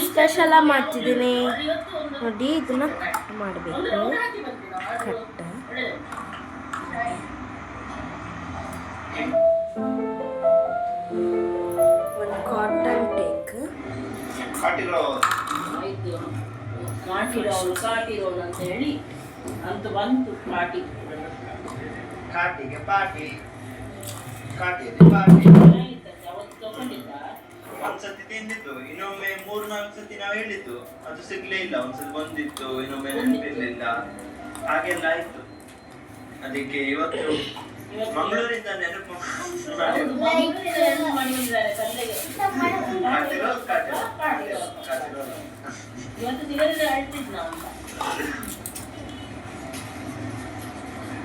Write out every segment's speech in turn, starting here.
Special ಮಾಡ್ತಿದ್ದೀನಿ ನೋಡಿ. ಇದನ್ನ ಕಟ್ ಮಾಡಬೇಕು. ಕಟ್ ಒಂದು ಕಾಟನ್ ಟೇಕ್ ಕಾಟಿರೋಳು ಅಂತ ಹೇಳಿ ಅಂತ ಬಂತು ಕಾಟಿಗೆ ಪಾಟಿ ಅವತ್ತು ತಗೊಂಡಿದ್ದ. ಒಂದ್ಸತಿ ತಿಂದಿತ್ತು, ಇನ್ನೊಮ್ಮೆ 3-4 ಸತಿ ನಾವು ಹೇಳಿದ್ದು, ಅದು ಸಿಗ್ಲೇ ಇಲ್ಲ. ಒಂದ್ಸತಿ ಬಂದಿತ್ತು, ಇನ್ನೊಮ್ಮೆ ನೆನಪಿರ್ಲಿಲ್ಲ, ಹಾಗೆಲ್ಲ ಆಯ್ತು. ಅದಕ್ಕೆ ಇವತ್ತು ಮಂಗಳೂರಿಂದ ನೆನಪು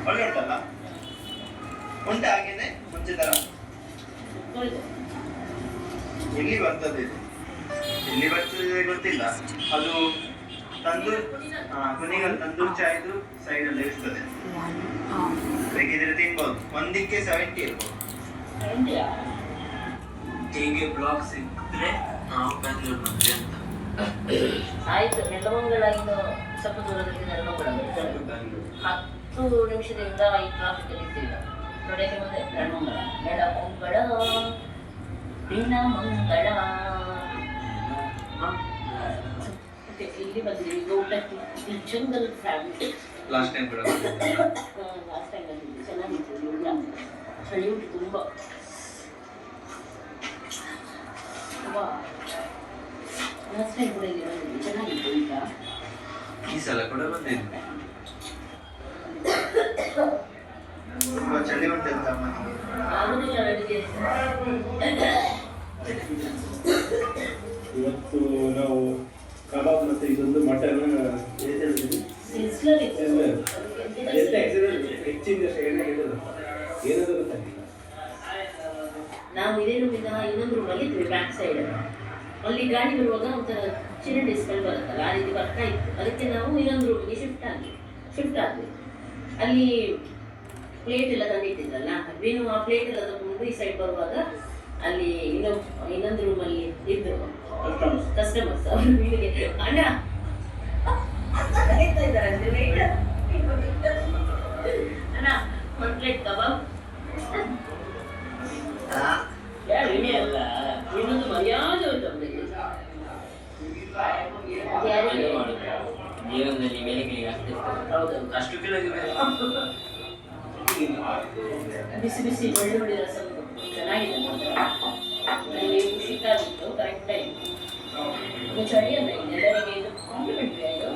ಒಳ್ಳೆ ಉಂಟಲ್ಲ, ಉಂಟ ಹಾಗೇನೆ ಮುಂಚೆ ತರ. ಎಲ್ಲಿ ಬರ್ತದೆ ಇದು, ಎಲ್ಲಿ ಬರ್ತದೆ ಗೊತ್ತಿಲ್ಲ. ಅದು ತಂದೂರ್ ಕುಣಿಗಲ್ ತಂದೂರ್ ಚಾಯ್ದು ಸೈಡ್ ಅಲ್ಲಿ ಇರ್ತದೆ. ಬೇಕಿದ್ರೆ ತಿನ್ಬೋದು. ಒಂದಿಕ್ಕೆ 70 ಇರ್ಬೋದು. ಹೀಗೆ ಬ್ಲಾಗ್ ಸಿಕ್ಕಿದ್ರೆ ನಾವು ಬೆಂಗಳೂರು ಬಂದ್ವಿ ಅಂತ ಆಯ್ತು. ನೆಲಮಂಗಲ ಇನ್ನು ಸ್ವಲ್ಪ ದೂರದಲ್ಲಿ ನೆಲಮಂಗಲ 10 ನಿಮಿಷದಿಂದ ಈ ಟ್ರಾಫಿಕ್ ಇರ್ತಿಲ್ಲ. ನೋಡಕ್ಕೆ ಮುಂದೆ ನೆಲಮಂಗಲ ನೆಲಮಂಗಲ ಇಲ್ಲಿ ಬಂದಿದ್ದೀವಿ. ಈಗ ಊಟಕ್ಕೆ ಜಂಗಲ್ ಫ್ಯಾಮಿಲಿ ಲಾಸ್ಟ್ ಟೈಮ್ ಬಂದಿದ್ದೆ. ಚೆನ್ನಾಗಿತ್ತು. ಚಳಿ ಉಂಟು ತುಂಬ. ಲಾಸ್ಟ್ ಟೈಮ್ ಕೂಡ ಇಲ್ಲಿ ಬಂದಿದ್ದೆ, ಚೆನ್ನಾಗಿತ್ತು. ಈಗ ಈ ಸಲ ಕೂಡ ಬಂದಿದ್ದೆ. ತುಂಬಾ ಚಳಿ ಉಂಟಂತ ಮನೆಗೆ. ಇವತ್ತು ನಾವು ಕಬಾಬ್ ಮತ್ತೆ ಇದೊಂದು ಮಟನ್ ಹೆಚ್ಚಿನ ಏನಾದರೂ ಗೊತ್ತಾಗಿಲ್ಲ. ನಾವು ಇದೇ ರೂಮಿಂದ ಇನ್ನೊಂದು ರೂಮಲ್ಲಿ ಇದ್ವಿ, ಬ್ಯಾಕ್ ಸೈಡ್. ಅಲ್ಲಿ ಗಾಡಿ ಬರುವಾಗ ಒಂಥರ ಚಿನ್ನ ಸ್ಮೆಲ್ ಬರುತ್ತಲ್ಲ, ಆ ರೀತಿ ಬರ್ತಾ ಇತ್ತು. ಅದಕ್ಕೆ ನಾವು ಇನ್ನೊಂದು ರೂಮಿಗೆ ಶಿಫ್ಟ್ ಆದ್ವಿ. ಅಲ್ಲಿ ಪ್ಲೇಟ್ ಎಲ್ಲ ತಂದಿಟ್ಟಿದ್ರಲ್ಲ, ಬೇನು ಆ ಪ್ಲೇಟ್ ಎಲ್ಲ ತಗೊಂಡು ಈ ಸೈಡ್ ಬರುವಾಗ ಅಲ್ಲಿ ಇನ್ನೊಂದು ರೂಮಲ್ಲಿ ಇದ್ರು ಕಸ್ಟಮರ್ಸ್. ಅವರು ಮೀನಿಗೆ ಅಣ್ಣ ಕರೀತಾ ಇದ್ದಾರೆ ಅಣ್ಣ, ಒಂದು ಪ್ಲೇಟ್ ಕಬಾಬ್. ಅಲ್ಲ ಇನ್ನೊಂದು ಮರ್ಯಾದೆ ಉಂಟು ಅವರಿಗೆ. ಜೀವನದಲ್ಲಿ ಬೆಳಗ್ಗೆ ಹೌದು, ಅಷ್ಟು ಕೆಳಗೆ ಬಿಸಿ ಬಿಸಿ ಬೆಳ್ಳುಳ್ಳಿ ರಸ ಚೆನ್ನಾಗಿದೆ. ನನಗೆ ಖುಷಿಯಾಗಿತ್ತು. Correct time. ಇದು ಚಳಿ ಅಲ್ಲ, ಎಲ್ಲರಿಗೆ ಇದು ಕಾಂಪ್ಲಿಮೆಂಟ್ರಿ ಆಯಿತು.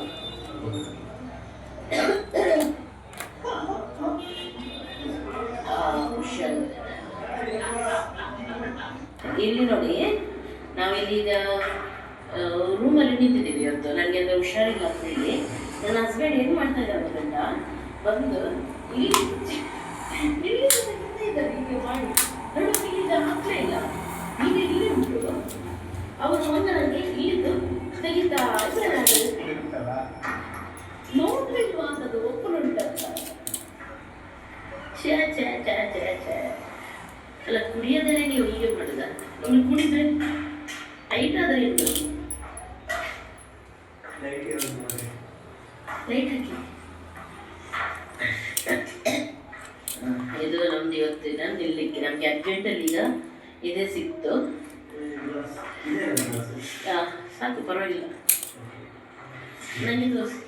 ಇಲ್ಲಿ ನೋಡಿ, ನಾವಿಲ್ಲಿ ಈಗ ರೂಮಲ್ಲಿ ನಿಂತಿದ್ದೀವಿ ಇವತ್ತು. ನನಗೆ ಅಂದರೆ ಹುಷಾರಿಲ್ಲ ಅಂತ ಹೇಳಿ ನನ್ನ ಹಸ್ಬೆಂಡ್ ಏನು ಮಾಡ್ತಾ ಇದ್ದಾರೆ ಗೊತ್ತಂತ, ಬಂದು ಇಲ್ಲಿ ಇದ್ದಾರೆ ಹೀಗೆ ಮಾಡಿ ನಡುವೆ ಇಲ್ಲಿಂದ ಹಾಕ್ಲೇ ಇಲ್ಲ. ಈಗ ಇಲ್ಲಿ ಉಂಟು. ಅವರು ಒಂದು ನನಗೆ ಇಲ್ಲಿದ್ದು ತೆಗಿತಾ ನೋಡ್ಲಿಲ್ವಾ ಅಂತದ್ದು ಒಪ್ಪಲು ಉಂಟಂತ. ಛೇ ಛೇ ಛೇ ಛೇ ಛೇ. ಅಲ್ಲ, ಕುಡಿಯೋದೇ ನೀವು ಹೀಗೆ ಮಾಡುದ? ನೀವು ಕುಡಿದ್ರೆ ಟೈಟ್ ಆದರೆ ಇತ್ತು ಲೈಟ್ ಹಾಕಿ. ಇದು ನಮ್ದು ಇವತ್ತಿನ ನಿಲ್ಲಿಕ್ಕೆ ನಮಗೆ ಅರ್ಜೆಂಟಲ್ಲಿ ಈಗ ಇದೇ ಸಿಕ್ತು. ಸಾಕು, ಪರವಾಗಿಲ್ಲ. ನನಗೆ ದೋಸೆ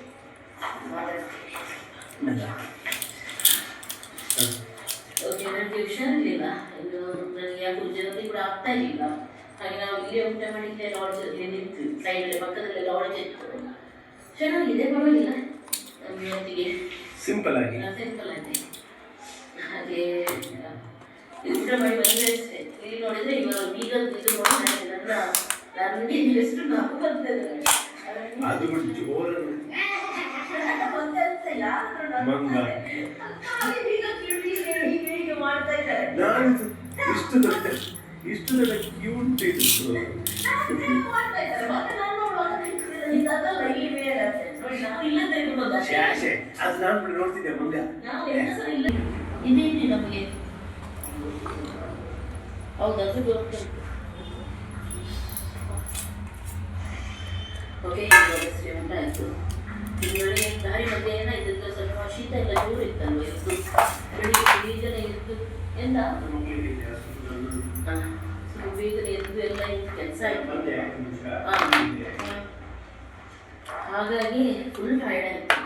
ಓಕೆ. ನನಗೆ ಹುಷಾರಿರಲಿಲ್ಲ, ಇನ್ನು ನನಗೆ ಯಾಕೆ ಜೊತೆ ಕೂಡ ಆಗ್ತಾ ಇರಲಿಲ್ಲ. ಹಾಗೆ ನಾವು ಇಲ್ಲೇ ಊಟ ಮಾಡಿದ್ದೆ. ಲಾಡ್ಜ್ ನಿಂತು ಸೈಡಲ್ಲಿ ಪಕ್ಕದಲ್ಲಿ ಲಾಡ್ಜ್ ಇತ್ತು. ಚೆನ್ನಾಗಿದೆ, ಪರವಾಗಿಲ್ಲ. ನಮಗೆ ಹೊತ್ತಿಗೆ ಸಿಂಪಲ್ ಆಗಿ ಹಾಗೆ ಊಟ ಮಾಡಿ ಬಂದರೆ ಅಷ್ಟೇ. ಇಲ್ಲಿ ನೋಡಿದರೆ ಇವಾಗ ಈಗ ಇದು ನೋಡಿ ನನಗೆ ಎಷ್ಟು ನಾವು ಬರ್ತದೆ. ಅದು ಜೋರ ಮಾಡ್ತಾ ಇದ್ದಾರೆ. ಇಷ್ಟು ದೊಡ್ಡ ಕ್ಯೂಟ್ ಇದು. ಅದು ನಾನು ನೋಡ್ತಿದ್ದೆ ಮುಂದೆ. ಇದೇ ನಮಗೆ ಹೌದು, ಅದು ಗೊತ್ತು. ಓಕೆ ಹೆಸರು ಉಂಟಾಯಿತು. ಬೆಳಿಗ್ಗೆ ದಾರಿ ಮಧ್ಯೆ ಏನಾಯ್ತು ಸ್ವಲ್ಪ ಶೀತ ಎಲ್ಲ ಜೋರು ಇತ್ತಲ್ವ ಇವತ್ತು ಬೆಳಿಗ್ಗೆ ಬೇಗನೆ ಎದ್ದು ಎಂದ ಸ್ವಲ್ಪ ಬೇಗನೆ ಎದ್ದು ಎಲ್ಲ ಕೆಲಸ ಆಯ್ತು. ಹಾಗಾಗಿ ಫುಲ್ ಟೈರ್ಡ್ ಆಯ್ತು.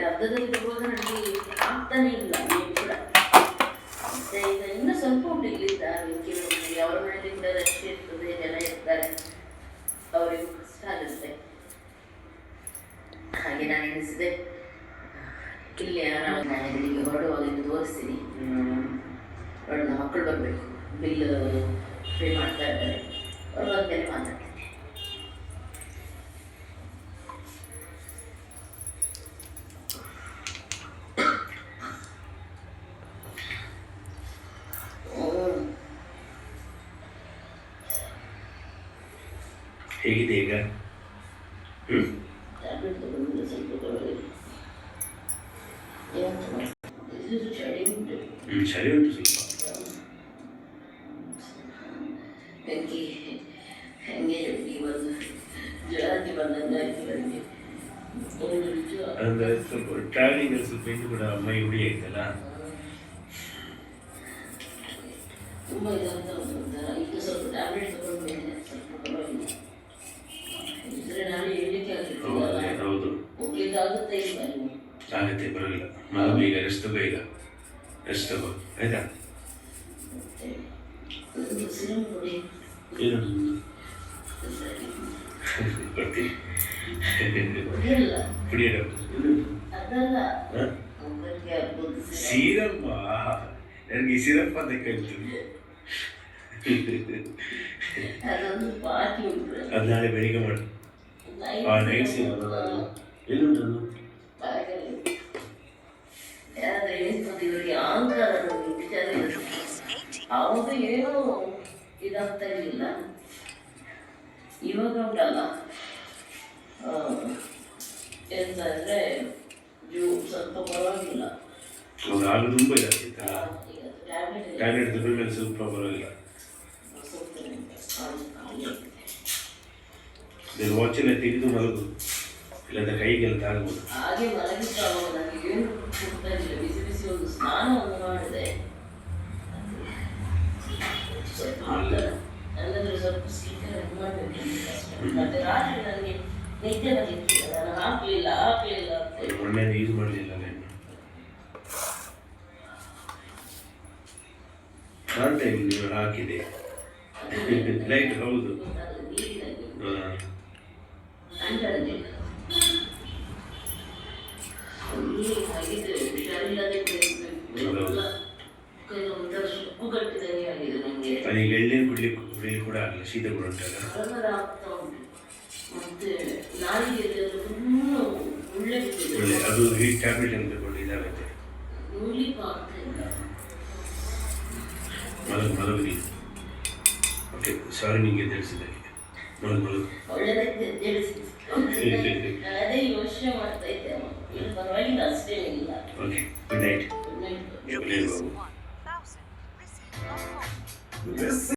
ಅರ್ಧದಲ್ಲಿ ಬರುವಾಗ ನನಗೆ ಆಗ್ತಾನೆ ಇಲ್ಲ ನೀವು ಕೂಡ. ಮತ್ತೆ ಈಗ ಇನ್ನೂ ಸ್ವಲ್ಪ ಉಂಟು ಇಲ್ಲಿದ್ದ ಕೆಲವೊಂದು ಅವರ ಮನೆಯಲ್ಲಿ ಕೂಡ ರಶ್ ಇರ್ತದೆ, ಜನ ಇರ್ತಾರೆ, ಅವರಿಗೂ ಕಷ್ಟ ಆಗುತ್ತೆ. ಹಾಗೆ ನಾನು ಎನಿಸಿದೆ ಇಲ್ಲಿ ನಾನು ಬೆಳಿಗ್ಗೆ ಹೊರಡುವಾಗ ಇನ್ನು ತೋರಿಸ್ತೀನಿ. ಹೊರಡ ಮಕ್ಕಳು ಬರಬೇಕು, ಬಿಲ್ ಪೇ ಮಾಡ್ತಾ ಇದ್ದಾರೆ, ಅವ್ರ ಬಗ್ಗೆ ಮಾತಾಡ್ತೀನಿ. ಹೇಗಿದೆ ಈಗ? ಟ್ಯಾಬ್ಲೆಟ್ ತಗೊಂಡು ಸ್ವಲ್ಪ ಕೊಡಬೇಕು. ಇದು ಚಳಿ ಉಂಟು. ಚಳಿ ಉಂಟು ಸ್ವಲ್ಪ. ಬೆಂಕಿ ಹೆಂಗೆ ಬಂದು ಜಾಸ್ತಿ ಬಂದಂಗೆ ಆಯ್ತು ನನಗೆ. ಅಂದರೆ ಸ್ವಲ್ಪ ಟ್ರಾವೆಲಿಂಗ್ ಸ್ವಲ್ಪ ಇದು ಕೂಡ ಮೈ ಹುಡಿ ಆಯ್ತಲ್ಲ, ತುಂಬ ಇದಂತ ಒಂಥರ. ಈಗ ಸ್ವಲ್ಪ ಟ್ಯಾಬ್ಲೆಟ್ ತಗೊಂಡು ಸ್ವಲ್ಪ ಪರವಾಗಿಲ್ಲ. ಇದ್ರೆ ನಾನು ಹೇಳಲಿಕ್ಕೆ ಆಗ್ತಿಲ್ಲ, ಹೌದು ಹೋಗ್ಲಿಕ್ಕೆ ಆಗುತ್ತೆ ಇಲ್ಲ ನೀವು. ಆಗುತ್ತೆ, ಬರೋಲ್ಲ. ನಾವು ಈಗ ರೆಸ್ಟ್ ತಗೋ, ಈಗ ರೆಸ್ಟ್ ತಗೋ ಆಯ್ತಾ? ಸಿರಮ್ ಕೊಡಿ. ಏನು ಕೊಡ್ತೀನಿ, ಕುಡಿಯಲ್ಲ ಕುಡಿಯೋಣ. ಅದಲ್ಲ ಹಾಂ, ಮುಖಕ್ಕೆ ಹಾಕ್ಬೋದು ಸೀರಪ್ಪ, ನನಗೆ ಸಿರಪ್ ಅಂತ ಕೇಳ್ತೀನಿ. ಅದೊಂದು ಬಾಕಿ ಉಂಟು. ಅದು ನಾಳೆ ಬೆಳಿಗ್ಗೆ ಮಾಡಿ. Night syrup ಎಲ್ಲುಂಟು? ಯಾರಾದ್ರೆ ಎಣಿಸ್ಬೋದು ಇವರಿಗೆ ಅಹಂಕಾರ ವಿಚಾರ ಇರುತ್ತೆ. ಅವಾಗ ಏನೂ ಇದಾಗ್ತಾ ಇರಲಿಲ್ಲ, ಇವಾಗ ಉಂಟಲ್ಲ ಎಂತ ಅಂದರೆ ಸ್ವಲ್ಪ ಪರವಾಗಿಲ್ಲ. ಹೌದು, ಆಗ ತುಂಬ ಇದಾಗ್ತಿತ್ತಲ್ಲ, ಈಗ ಟ್ಯಾಬ್ಲೆಟ್ ಟ್ಯಾಬ್ಲೆಟ್ ತಗೊಂಡ ಮೇಲೆ ಸ್ವಲ್ಪ ಪರವಾಗಿಲ್ಲ. ನೀನು ವಾಚೆಲ್ಲ ತೆಗೆದು ಮಲಗು, ಇಲ್ಲಾಂದ್ರೆ ಕೈಗೆಲ್ಲ ತಾಗ್ಬೋದು. ಹಾಗೆ ಮಲಗಿದ್ದಾಗ ನನಗೆ ಏನು ಕೊಡ್ತಾ ಇರಲಿಲ್ಲ. ಬಿಸಿ ಬಿಸಿ ಒಂದು ಸ್ನಾನವನ್ನು ಮಾಡಿದೆ, ಸ್ವಲ್ಪ ಅಲ್ಲಂದ್ರೆ ಸ್ವಲ್ಪ ಸೀಕರ ಮಾಡಬೇಕು. ಮತ್ತೆ ರಾತ್ರಿ ನನಗೆ ನಿದ್ದೆ ಬಂದಿತ್ತು, ನಾನು ಹಾಕಲಿಲ್ಲ ಅಂತ ಒಳ್ಳೆಯ ಯೂಸ್ ಮಾಡಲಿಲ್ಲ ನಾನು. ನಾನು ಟೈಮ್ ನೀವು ಹಾಕಿದೆ ಲೈಟ್. ಹೌದು, ಅಂಗಡಿ ಹಾಗಿದ್ರೆ ಹುಷಾರಿಲ್ಲದೆ ಒಂಥರ ಸುಕ್ಕು ಕಟ್ಟಿದಂಗೆ ಆಗಿದೆ ನನಗೆ. ಅದೀಗ ಎಳ್ನೀರು ಕುಡಿಲಿಕ್ಕೆ ಕೂಡ ಆಗಲ್ಲ, ಶೀತ ಕೂಡ ಉಂಟಲ್ಲ. ಕಲರ್ ಆಗ್ತಾ ಉಂಟು. ಮತ್ತೆ ನಾಲಿಗೆಯಲ್ಲಿ ತುಂಬ ಒಳ್ಳೆ ಒಳ್ಳೆ ಅದು ಹೀಟ್ ಟ್ಯಾಬ್ಲೆಟ್ ಅಂತ ತಗೊಂಡು ಇದಾಗುತ್ತೆ. ನುಗ್ಲಿಕ್ಕೆ ಆಗ್ತಾ ಇಲ್ಲ. ಮಲಗು ನೀನು. ಓಕೆ, ಸಾರಿ ನಿಮಗೆ ತಿಳಿಸಿದ್ದಕ್ಕೆ. ಮಲಗು. ಒಳ್ಳೆದಕ್ಕೆ ತಿಳಿಸಿ